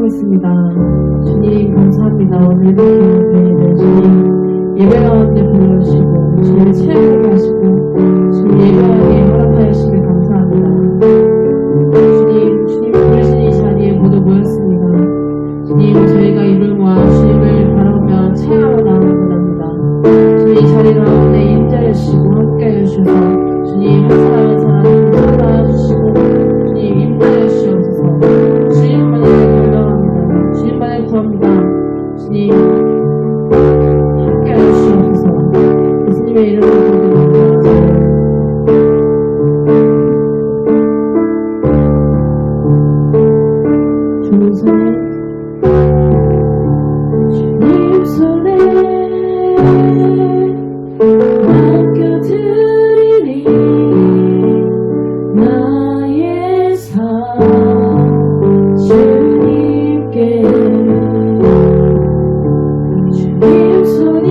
찬양하겠습니다. 주님 감사합니다. 오늘 이렇게 저희를 주님 예배 가운데 불러주시고 주님의 체험을 하시고 주님 예배하게 허락하여 주시길 감사합니다. 주님 부르신 이 자리에 모두 모였습니다. 주님 저희가 이름과 주님을 바라보며 체험하러 나오는 분입니다. 주님 이 자리 가운데 임재해 주시고 함께해 주셔서 주님 한 사람 한 사람 찾아주시고 주님 임재해 주시옵소서. 주님만을 갈망합니다. 주님만을 구합니다. 주님 함께해 주시옵소서. 예수님의 이름으로 기도드립니다. 주님 손에 주님 손에 맡겨드리니 나의 삶 주님께 주님 손이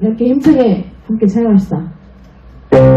이렇게 힘차게 함께 찬양합시다. 그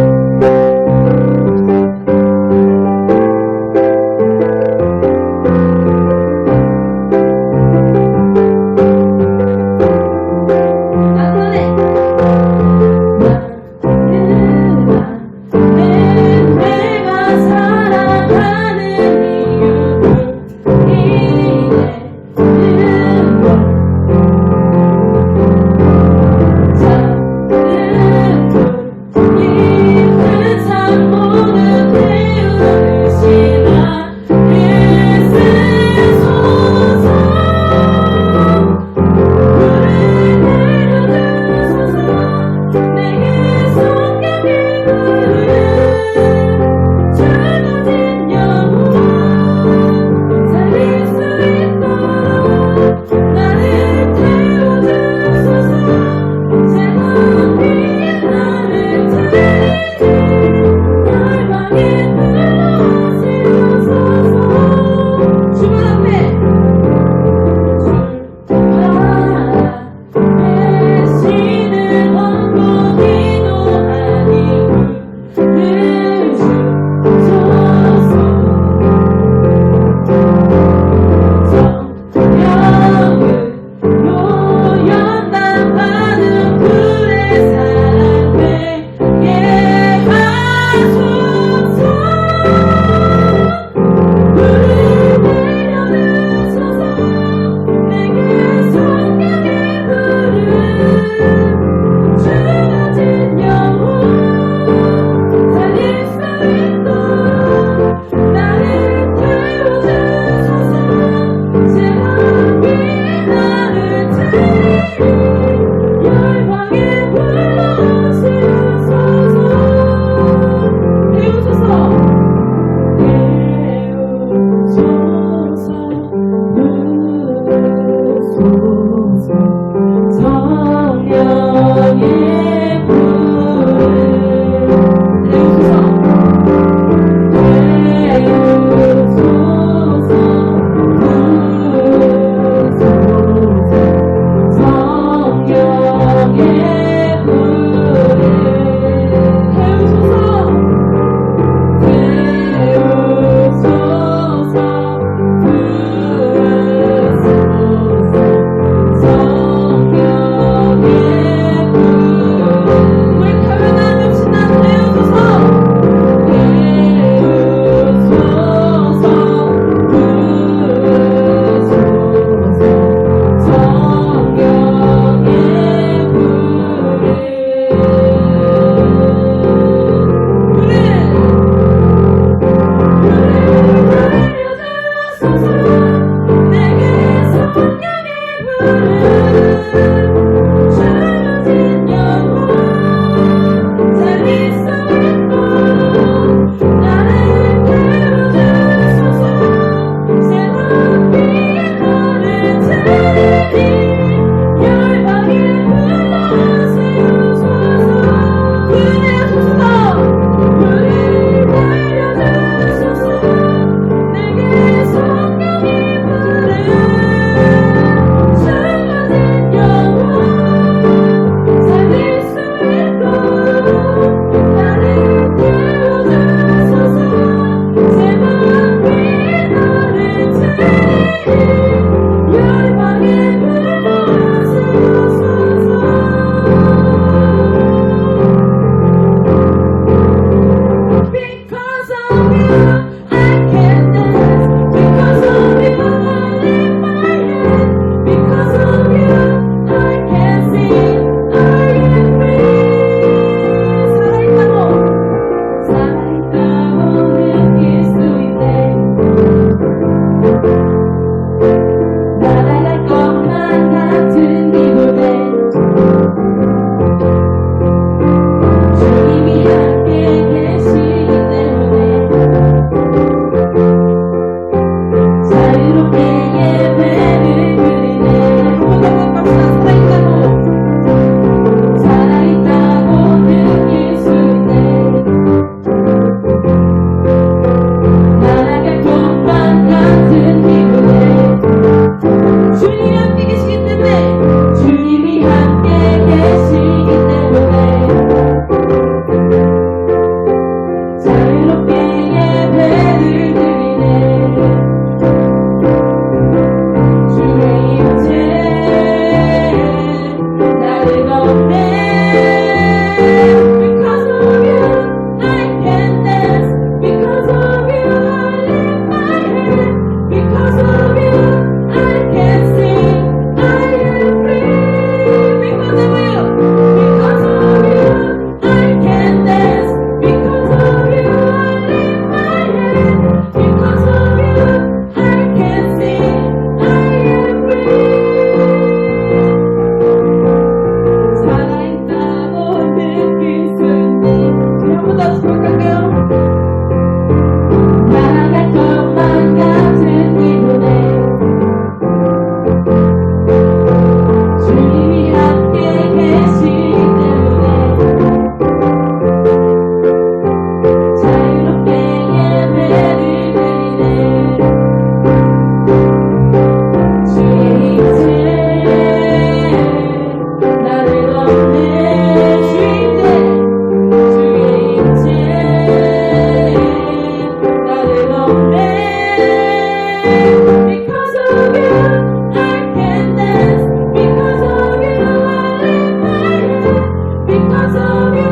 Because of you,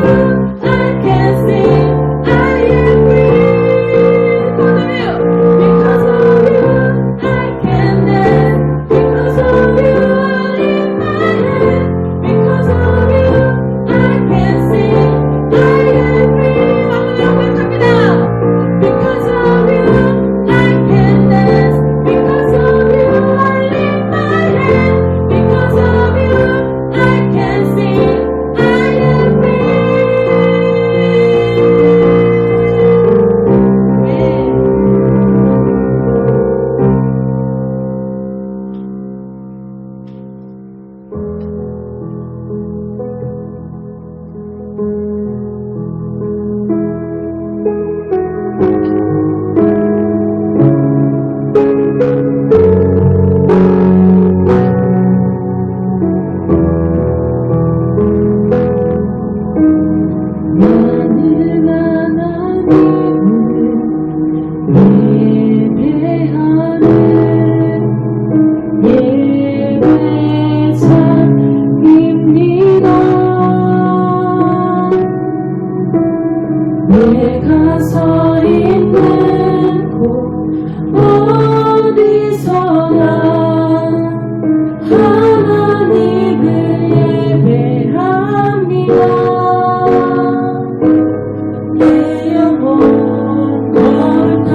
I can sing, I am free. Because of you, I can dance. Because of you, I lift my hand. Because of you, I can sing, I am free. Because of you, I can dance. Because of you, I lift my hand. Because of you, I can sing, I am free. 나는 하나님을 예배하는 예배자입니다. 내가 서 있는 곳 어디서나 하나님을 예배합니다. 내 영혼 거룩한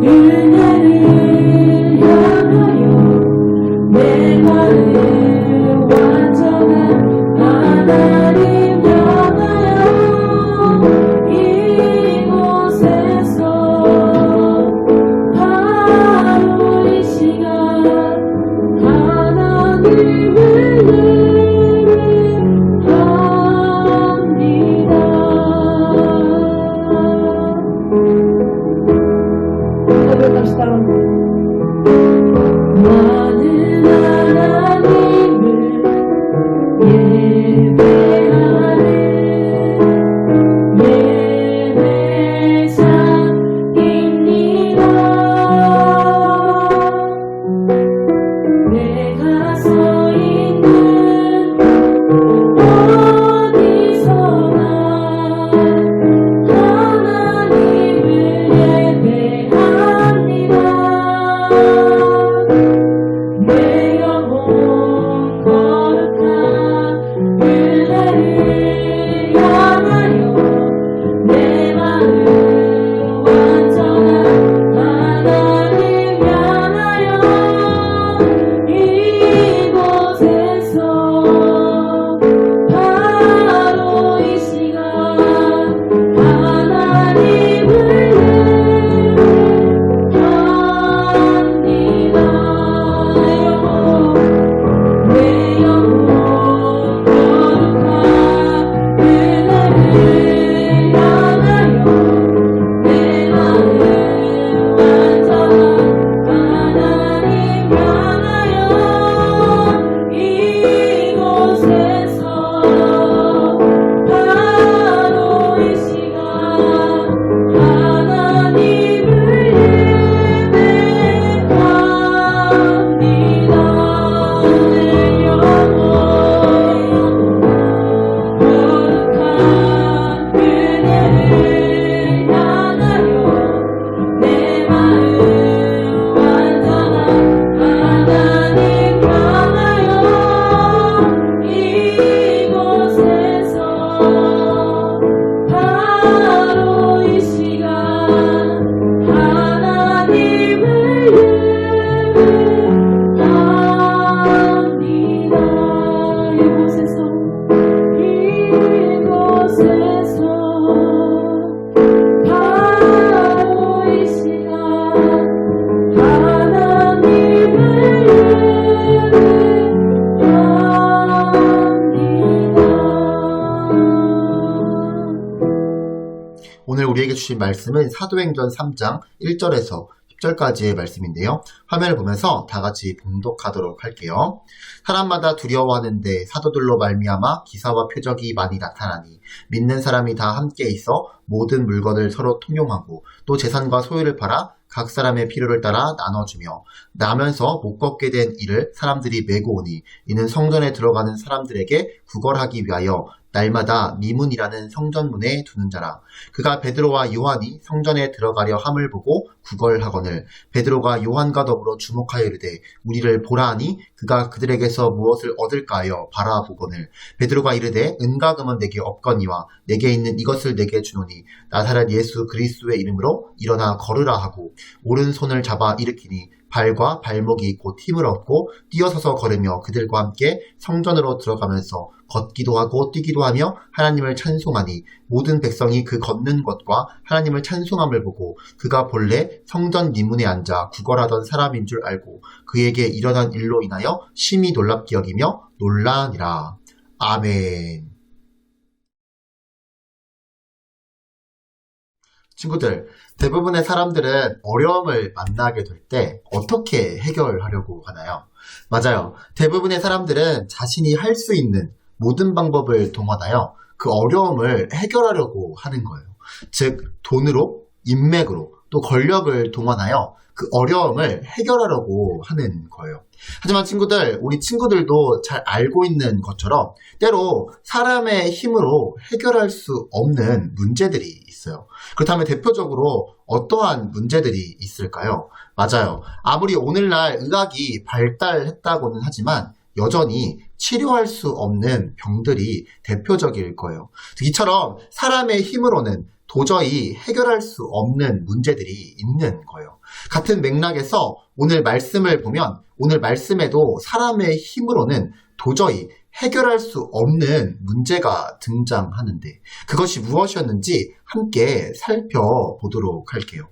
은혜를 향하여 내 마음 완전한 하나님 향하여 이곳에서 바로 이 시간 하나님을 예배합니다. 고백합시다. 나는 하나님을 예배하는 예배자입니다. 내가 서 있는 어디서나 하나님을 예배합니다. 내 영혼 거룩한 은혜를 향하여 내 마음 완전한 하나님 향하여 이곳에서 바로 이 시간 하나님을 예배합니다. 내 영혼 거룩한 은혜를 향하여 내 마음 완전한 하나님 향하여 이곳에서 바로 이 시간 하나님을 예배합니다. 내 영혼 거룩한 은혜를 향하여 내 마음 완전한 하나님 향하여 이곳에서 바로 이 시간 하나님을 예배합니다. 이곳에서 바로 이 시간 하나님을 예배합니다. 오늘 우리에게 주신 말씀은 사도행전 3장 1절에서 10절까지의 말씀인데요. 화면을 보면서 다 같이 봉독하도록 할게요. 사람마다 두려워하는데 사도들로 말미암아 기사와 표적이 많이 나타나니 믿는 사람이 다 함께 있어 모든 물건을 서로 통용하고 또 재산과 소유를 팔아 각 사람의 필요를 따라 나눠주며 나면서 못 걷게 된 이를 사람들이 메고 오니 이는 성전에 들어가는 사람들에게 구걸하기 위하여 날마다 미문이라는 성전문에 두는 자라. 그가 베드로와 요한이 성전에 들어가려 함을 보고 구걸하거늘 베드로가 요한과 더불어 주목하여 이르되 우리를 보라 하니 그가 그들에게서 무엇을 얻을까 하여 바라보거늘 베드로가 이르되 은과 금은 내게 없거니와 내게 있는 이것을 내게 주노니 나사렛 예수 그리스도의 이름으로 일어나 걸으라 하고 오른손을 잡아 일으키니 발과 발목이 곧 힘을 얻고 뛰어서서 걸으며 그들과 함께 성전으로 들어가면서 걷기도 하고 뛰기도 하며 하나님을 찬송하니 모든 백성이 그 걷는 것과 하나님을 찬송함을 보고 그가 본래 성전 미문에 앉아 구걸하던 사람인 줄 알고 그에게 일어난 일로 인하여 심히 놀랍게 여기며 놀라니라. 아멘. 친구들, 대부분의 사람들은 어려움을 만나게 될 때 어떻게 해결하려고 하나요? 맞아요. 대부분의 사람들은 자신이 할 수 있는 모든 방법을 동원하여 그 어려움을 해결하려고 하는 거예요. 즉, 돈으로, 인맥으로, 또 권력을 동원하여 그 어려움을 해결하려고 하는 거예요. 하지만 친구들, 우리 친구들도 잘 알고 있는 것처럼 때로 사람의 힘으로 해결할 수 없는 문제들이 있어요. 그렇다면 대표적으로 어떠한 문제들이 있을까요? 맞아요. 아무리 오늘날 의학이 발달했다고는 하지만 여전히 치료할 수 없는 병들이 대표적일 거예요. 이처럼 사람의 힘으로는 도저히 해결할 수 없는 문제들이 있는 거예요. 같은 맥락에서 오늘 말씀을 보면 오늘 말씀에도 사람의 힘으로는 도저히 해결할 수 없는 문제가 등장하는데 그것이 무엇이었는지 함께 살펴보도록 할게요.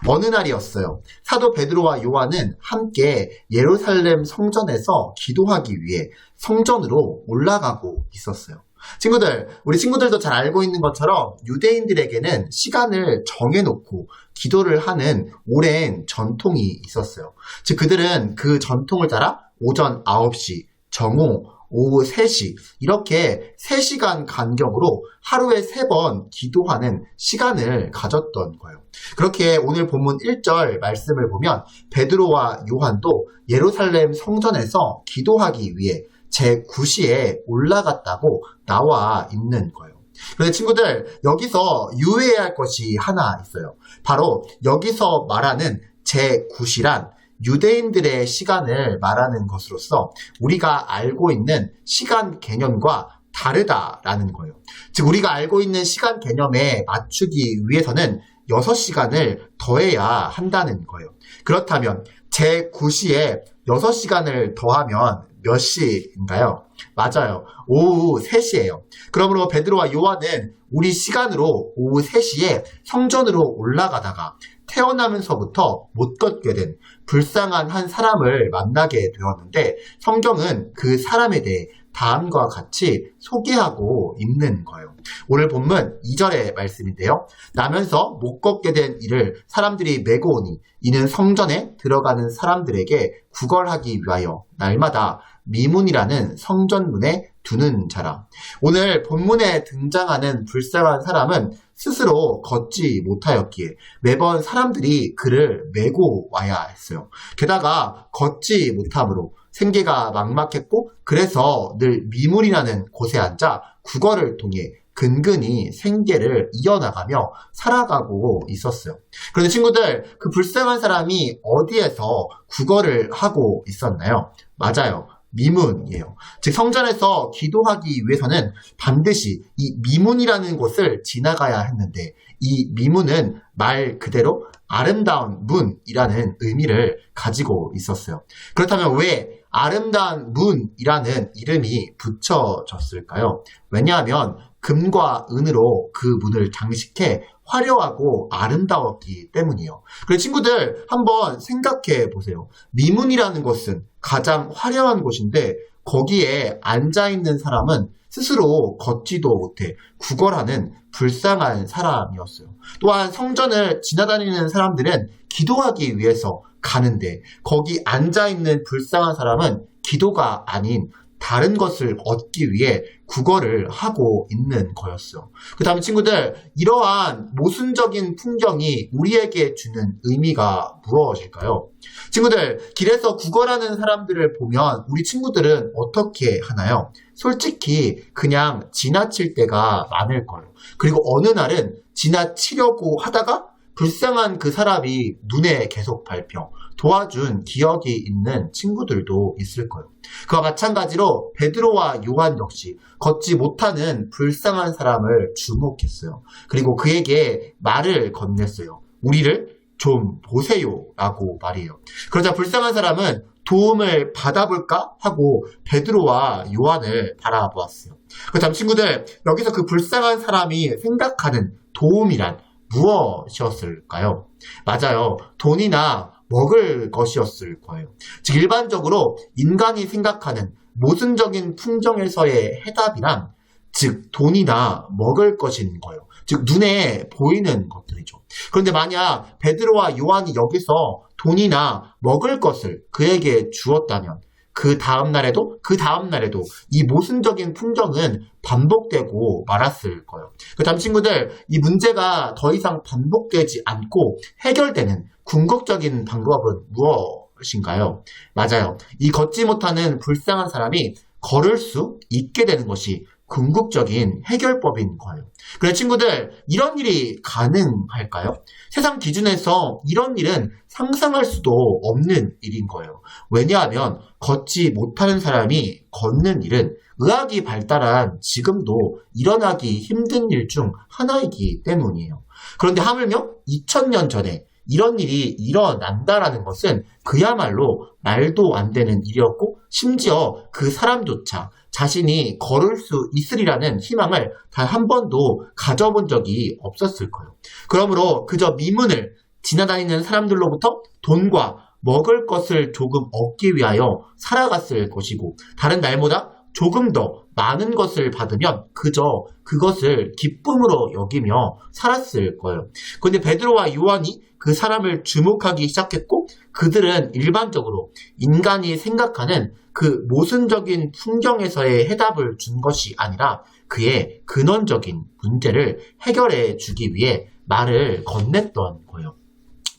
어느 날이었어요. 사도 베드로와 요한은 함께 예루살렘 성전에서 기도하기 위해 성전으로 올라가고 있었어요. 친구들, 우리 친구들도 잘 알고 있는 것처럼 유대인들에게는 시간을 정해놓고 기도를 하는 오랜 전통이 있었어요. 즉 그들은 그 전통을 따라 오전 9시, 정오, 오후 3시 이렇게 3시간 간격으로 하루에 3번 기도하는 시간을 가졌던 거예요. 그렇게 오늘 본문 1절 말씀을 보면 베드로와 요한도 예루살렘 성전에서 기도하기 위해 제9시에 올라갔다고 나와 있는 거예요. 그런데 친구들, 여기서 유의해야 할 것이 하나 있어요. 바로 여기서 말하는 제9시란 유대인들의 시간을 말하는 것으로서 우리가 알고 있는 시간 개념과 다르다라는 거예요. 즉 우리가 알고 있는 시간 개념에 맞추기 위해서는 6시간을 더해야 한다는 거예요. 그렇다면 제9시에 6시간을 더하면 몇 시인가요? 맞아요. 오후 3시예요. 그러므로 베드로와 요한은 우리 시간으로 오후 3시에 성전으로 올라가다가 태어나면서부터 못 걷게 된 불쌍한 한 사람을 만나게 되었는데 성경은 그 사람에 대해 다음과 같이 소개하고 있는 거예요. 오늘 본문 2절의 말씀인데요. 나면서 못 걷게 된 이를 사람들이 메고 오니 이는 성전에 들어가는 사람들에게 구걸하기 위하여 날마다 미문이라는 성전문에 두는 자라. 오늘 본문에 등장하는 불쌍한 사람은 스스로 걷지 못하였기에 매번 사람들이 그를 메고 와야 했어요. 게다가 걷지 못함으로 생계가 막막했고 그래서 늘 미문이라는 곳에 앉아 구걸을 통해 근근히 생계를 이어나가며 살아가고 있었어요. 그런데 친구들, 그 불쌍한 사람이 어디에서 구걸을 하고 있었나요? 맞아요. 미문이에요. 즉 성전에서 기도하기 위해서는 반드시 이 미문이라는 곳을 지나가야 했는데 이 미문은 말 그대로 아름다운 문이라는 의미를 가지고 있었어요. 그렇다면 왜 아름다운 문이라는 이름이 붙여졌을까요? 왜냐하면 금과 은으로 그 문을 장식해 화려하고 아름다웠기 때문이에요. 그래서 친구들 한번 생각해 보세요. 미문이라는 곳은 가장 화려한 곳인데 거기에 앉아있는 사람은 스스로 걷지도 못해 구걸하는 불쌍한 사람이었어요. 또한 성전을 지나다니는 사람들은 기도하기 위해서 가는데 거기 앉아있는 불쌍한 사람은 기도가 아닌 다른 것을 얻기 위해 구걸을 하고 있는 거였어. 그 다음에 친구들, 이러한 모순적인 풍경이 우리에게 주는 의미가 무엇일까요? 친구들, 길에서 구걸하는 사람들을 보면 우리 친구들은 어떻게 하나요? 솔직히 그냥 지나칠 때가 많을 거예요. 그리고 어느 날은 지나치려고 하다가 불쌍한 그 사람이 눈에 계속 밟혀 도와준 기억이 있는 친구들도 있을 거예요. 그와 마찬가지로 베드로와 요한 역시 걷지 못하는 불쌍한 사람을 주목했어요. 그리고 그에게 말을 건넸어요. 우리를 좀 보세요 라고 말이에요. 그러자 불쌍한 사람은 도움을 받아볼까 하고 베드로와 요한을 바라보았어요. 그렇다면 친구들, 여기서 그 불쌍한 사람이 생각하는 도움이란 무엇이었을까요? 맞아요. 돈이나 먹을 것이었을 거예요. 즉 일반적으로 인간이 생각하는 모순적인 풍경에서의 해답이란 즉 돈이나 먹을 것인 거예요. 즉 눈에 보이는 것들이죠. 그런데 만약 베드로와 요한이 여기서 돈이나 먹을 것을 그에게 주었다면 그 다음 날에도 이 모순적인 풍경은 반복되고 말았을 거예요. 그렇다면 친구들, 이 문제가 더 이상 반복되지 않고 해결되는 궁극적인 방법은 무엇인가요? 맞아요. 이 걷지 못하는 불쌍한 사람이 걸을 수 있게 되는 것이 궁극적인 해결법인 거예요. 그래 친구들, 이런 일이 가능할까요? 세상 기준에서 이런 일은 상상할 수도 없는 일인 거예요. 왜냐하면 걷지 못하는 사람이 걷는 일은 의학이 발달한 지금도 일어나기 힘든 일 중 하나이기 때문이에요. 그런데 하물며 2000년 전에 이런 일이 일어난다라는 것은 그야말로 말도 안 되는 일이었고 심지어 그 사람조차 자신이 걸을 수 있으리라는 희망을 단 한 번도 가져본 적이 없었을 거예요. 그러므로 그저 미문을 지나다니는 사람들로부터 돈과 먹을 것을 조금 얻기 위하여 살아갔을 것이고 다른 날보다 조금 더 많은 것을 받으면 그저 그것을 기쁨으로 여기며 살았을 거예요. 그런데 베드로와 요한이 그 사람을 주목하기 시작했고 그들은 일반적으로 인간이 생각하는 그 모순적인 풍경에서의 해답을 준 것이 아니라 그의 근원적인 문제를 해결해 주기 위해 말을 건넸던 거예요.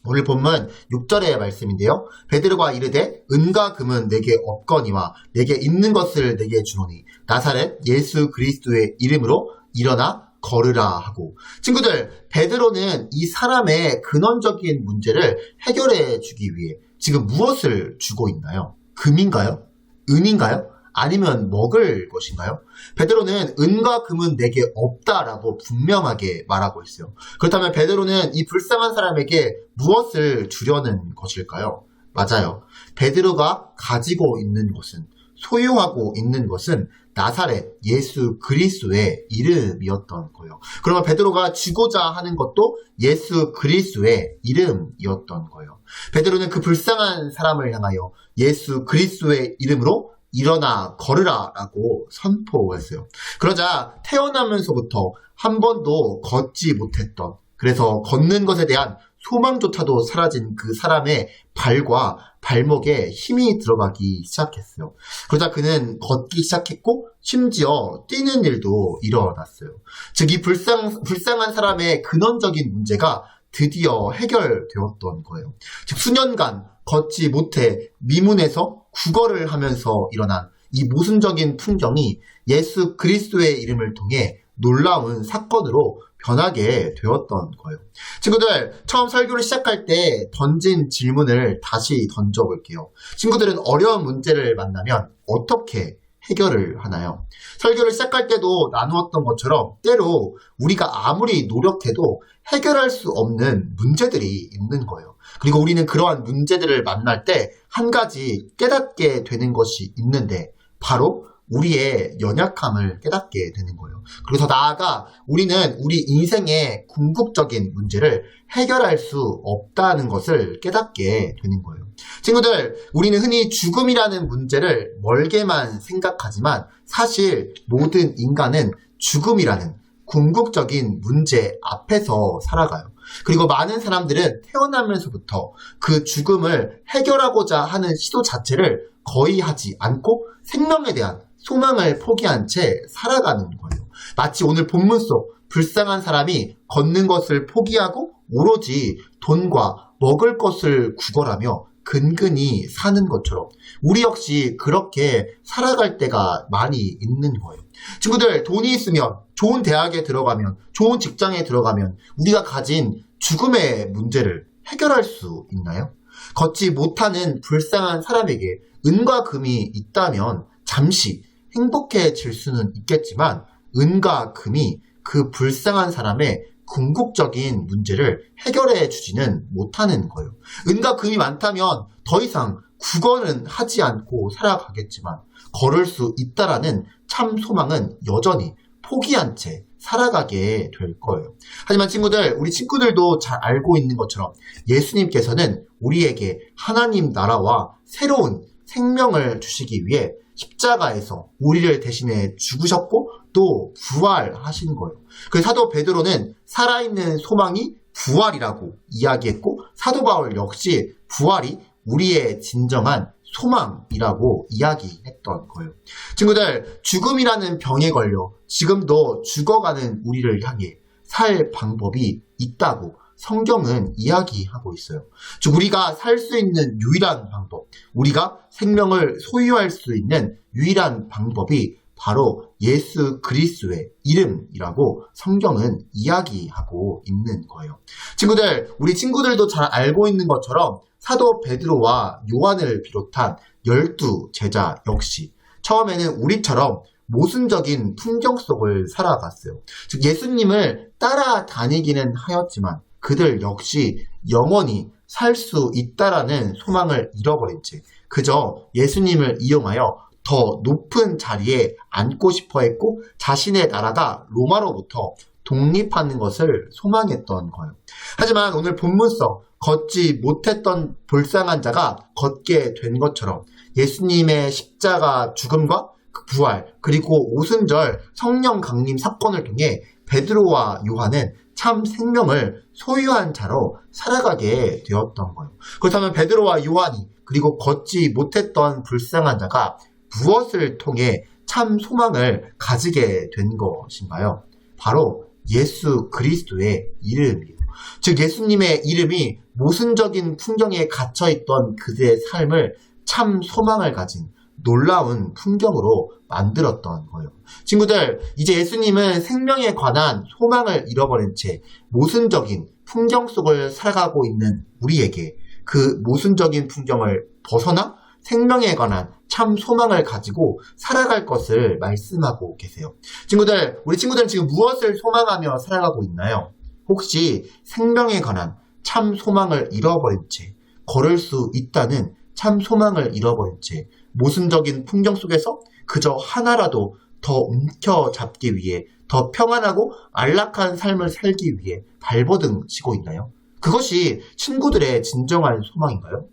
오늘 본문 6절의 말씀인데요. 베드로가 이르되 은과 금은 내게 없거니와 내게 있는 것을 내게 주노니 나사렛 예수 그리스도의 이름으로 일어나 걸으라 하고 친구들, 베드로는 이 사람의 근원적인 문제를 해결해 주기 위해 지금 무엇을 주고 있나요? 금인가요? 은인가요? 아니면 먹을 것인가요? 베드로는 은과 금은 내게 없다라고 분명하게 말하고 있어요. 그렇다면 베드로는 이 불쌍한 사람에게 무엇을 주려는 것일까요? 맞아요. 베드로가 가지고 있는 것은, 소유하고 있는 것은 나사렛 예수 그리스도의 이름이었던 거예요. 그러면 베드로가 주고자 하는 것도 예수 그리스도의 이름이었던 거예요. 베드로는 그 불쌍한 사람을 향하여 예수 그리스도의 이름으로 일어나 걸으라 라고 선포했어요. 그러자 태어나면서부터 한 번도 걷지 못했던, 그래서 걷는 것에 대한 소망조차도 사라진 그 사람의 발과 발목에 힘이 들어가기 시작했어요. 그러자 그는 걷기 시작했고 심지어 뛰는 일도 일어났어요. 즉 이 불쌍한 사람의 근원적인 문제가 드디어 해결되었던 거예요. 즉 수년간 걷지 못해 미문에서 구걸을 하면서 일어난 이 모순적인 풍경이 예수 그리스도의 이름을 통해 놀라운 사건으로 변하게 되었던 거예요. 친구들, 처음 설교를 시작할 때 던진 질문을 다시 던져볼게요. 친구들은 어려운 문제를 만나면 어떻게 해결을 하나요? 설교를 시작할 때도 나누었던 것처럼 때로 우리가 아무리 노력해도 해결할 수 없는 문제들이 있는 거예요. 그리고 우리는 그러한 문제들을 만날 때 한 가지 깨닫게 되는 것이 있는데 바로 우리의 연약함을 깨닫게 되는 거예요. 그리고 더 나아가 우리는 우리 인생의 궁극적인 문제를 해결할 수 없다는 것을 깨닫게 되는 거예요. 친구들, 우리는 흔히 죽음이라는 문제를 멀게만 생각하지만 사실 모든 인간은 죽음이라는 궁극적인 문제 앞에서 살아가요. 그리고 많은 사람들은 태어나면서부터 그 죽음을 해결하고자 하는 시도 자체를 거의 하지 않고 생명에 대한 소망을 포기한 채 살아가는 거예요. 마치 오늘 본문 속 불쌍한 사람이 걷는 것을 포기하고 오로지 돈과 먹을 것을 구걸하며 근근히 사는 것처럼 우리 역시 그렇게 살아갈 때가 많이 있는 거예요. 친구들, 돈이 있으면, 좋은 대학에 들어가면, 좋은 직장에 들어가면 우리가 가진 죽음의 문제를 해결할 수 있나요? 걷지 못하는 불쌍한 사람에게 은과 금이 있다면 잠시 행복해질 수는 있겠지만 은과 금이 그 불쌍한 사람의 궁극적인 문제를 해결해 주지는 못하는 거예요. 은과 금이 많다면 더 이상 구걸은 하지 않고 살아가겠지만 걸을 수 있다라는 참 소망은 여전히 포기한 채 살아가게 될 거예요. 하지만 친구들, 우리 친구들도 잘 알고 있는 것처럼 예수님께서는 우리에게 하나님 나라와 새로운 생명을 주시기 위해 십자가에서 우리를 대신해 죽으셨고 또 부활하신 거예요. 그 사도 베드로는 살아있는 소망이 부활이라고 이야기했고 사도 바울 역시 부활이 우리의 진정한 소망이라고 이야기했던 거예요. 친구들, 죽음이라는 병에 걸려 지금도 죽어가는 우리를 향해 살 방법이 있다고 성경은 이야기하고 있어요. 즉 우리가 살 수 있는 유일한 방법, 우리가 생명을 소유할 수 있는 유일한 방법이 바로 예수 그리스도의 이름이라고 성경은 이야기하고 있는 거예요. 친구들, 우리 친구들도 잘 알고 있는 것처럼 사도 베드로와 요한을 비롯한 12 제자 역시 처음에는 우리처럼 모순적인 풍경 속을 살아갔어요. 즉 예수님을 따라다니기는 하였지만 그들 역시 영원히 살 수 있다라는 소망을 잃어버린 채 그저 예수님을 이용하여 더 높은 자리에 앉고 싶어 했고 자신의 나라가 로마로부터 독립하는 것을 소망했던 거예요. 하지만 오늘 본문서 걷지 못했던 불쌍한 자가 걷게 된 것처럼 예수님의 십자가 죽음과 부활 그리고 오순절 성령 강림 사건을 통해 베드로와 요한은 참 생명을 소유한 자로 살아가게 되었던 거예요. 그렇다면 베드로와 요한이 그리고 걷지 못했던 불쌍한 자가 무엇을 통해 참 소망을 가지게 된 것인가요? 바로 예수 그리스도의 이름이에요. 즉 예수님의 이름이 모순적인 풍경에 갇혀있던 그들의 삶을 참 소망을 가진 놀라운 풍경으로 만들었던 거예요. 친구들, 이제 예수님은 생명에 관한 소망을 잃어버린 채 모순적인 풍경 속을 살아가고 있는 우리에게 그 모순적인 풍경을 벗어나 생명에 관한 참 소망을 가지고 살아갈 것을 말씀하고 계세요. 친구들, 우리 친구들은 지금 무엇을 소망하며 살아가고 있나요? 혹시 생명에 관한 참 소망을 잃어버린 채 걸을 수 있다는 참 소망을 잃어버린 채 모순적인 풍경 속에서 그저 하나라도 더 움켜잡기 위해 더 평안하고 안락한 삶을 살기 위해 발버둥치고 있나요? 그것이 친구들의 진정한 소망인가요?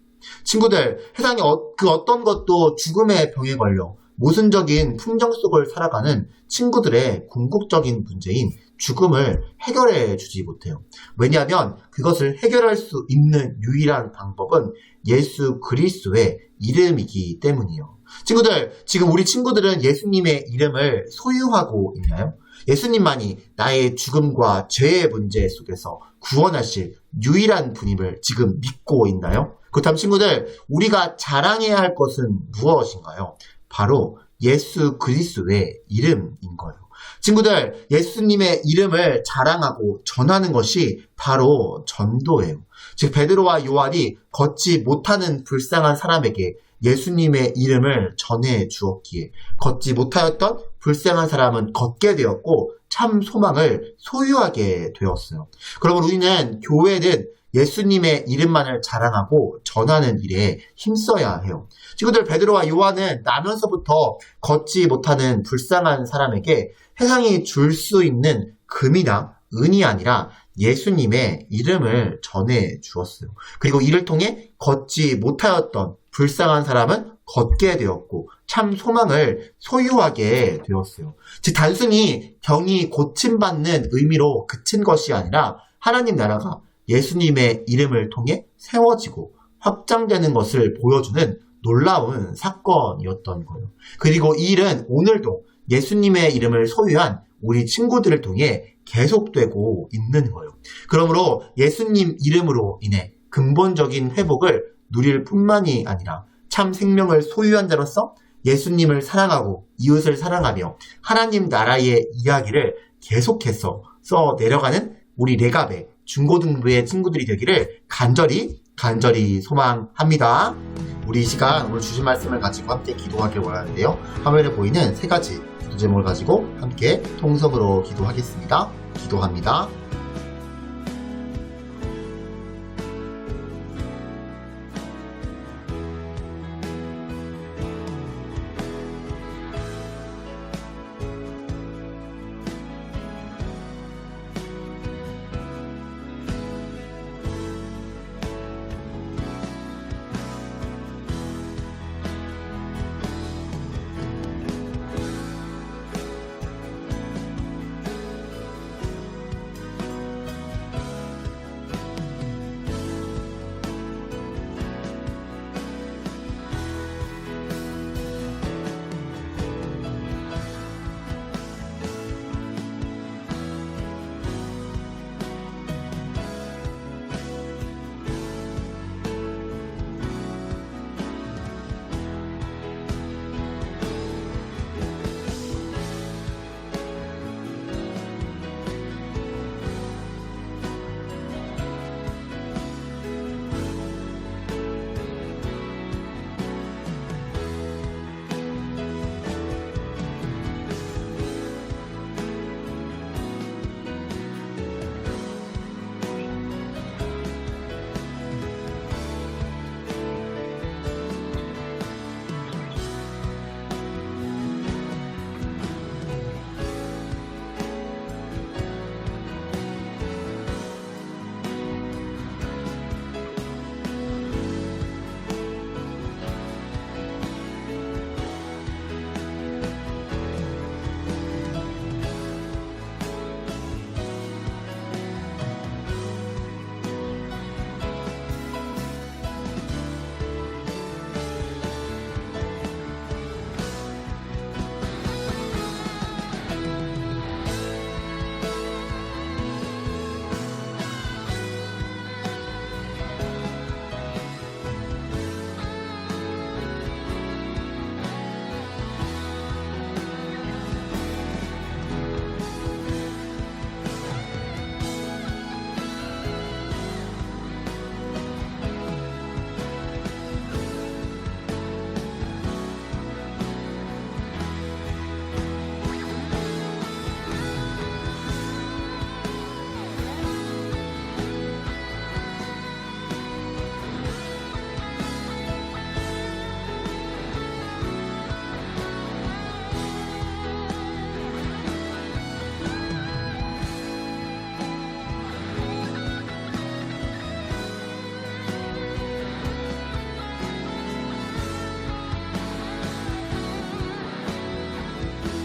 친구들, 세상의 그 어떤 것도 죽음의 병에 걸려 모순적인 풍경 속을 살아가는 친구들의 궁극적인 문제인 죽음을 해결해 주지 못해요. 왜냐하면 그것을 해결할 수 있는 유일한 방법은 예수 그리스도의 이름이기 때문이에요. 친구들, 지금 우리 친구들은 예수님의 이름을 소유하고 있나요? 예수님만이 나의 죽음과 죄의 문제 속에서 구원하실 유일한 분임을 지금 믿고 있나요? 그렇다면 친구들, 우리가 자랑해야 할 것은 무엇인가요? 바로 예수 그리스도의 이름인 거예요. 친구들, 예수님의 이름을 자랑하고 전하는 것이 바로 전도예요. 즉 베드로와 요한이 걷지 못하는 불쌍한 사람에게 예수님의 이름을 전해 주었기에 걷지 못하였던 불쌍한 사람은 걷게 되었고 참 소망을 소유하게 되었어요. 그러면 우리는 교회는 예수님의 이름만을 자랑하고 전하는 일에 힘써야 해요. 친구들, 베드로와 요한은 나면서부터 걷지 못하는 불쌍한 사람에게 세상이 줄 수 있는 금이나 은이 아니라 예수님의 이름을 전해 주었어요. 그리고 이를 통해 걷지 못하였던 불쌍한 사람은 걷게 되었고 참 소망을 소유하게 되었어요. 즉 단순히 병이 고침받는 의미로 그친 것이 아니라 하나님 나라가 예수님의 이름을 통해 세워지고 확장되는 것을 보여주는 놀라운 사건이었던 거예요. 그리고 이 일은 오늘도 예수님의 이름을 소유한 우리 친구들을 통해 계속되고 있는 거예요. 그러므로 예수님 이름으로 인해 근본적인 회복을 누릴 뿐만이 아니라 참 생명을 소유한 자로서 예수님을 사랑하고 이웃을 사랑하며 하나님 나라의 이야기를 계속해서 써 내려가는 우리 레갑의 중고등부의 친구들이 되기를 간절히 소망합니다. 우리 이 시간 오늘 주신 말씀을 가지고 함께 기도하길 원하는데요. 화면에 보이는 세 가지 기도 제목을 가지고 함께 통성으로 기도하겠습니다. 기도합니다.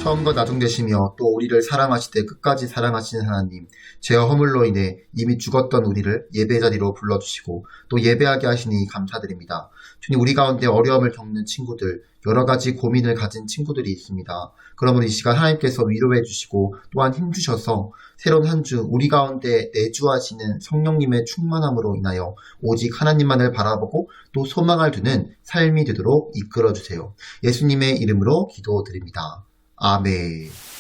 처음과 나중 되시며 또 우리를 사랑하시되 끝까지 사랑하시는 하나님, 죄와 허물로 인해 이미 죽었던 우리를 예배 자리로 불러주시고 또 예배하게 하시니 감사드립니다. 주님, 우리 가운데 어려움을 겪는 친구들, 여러 가지 고민을 가진 친구들이 있습니다. 그러므로 이 시간 하나님께서 위로해 주시고 또한 힘주셔서 새로운 한 주 우리 가운데 내주하시는 성령님의 충만함으로 인하여 오직 하나님만을 바라보고 또 소망을 두는 삶이 되도록 이끌어 주세요. 예수님의 이름으로 기도드립니다. 아멘.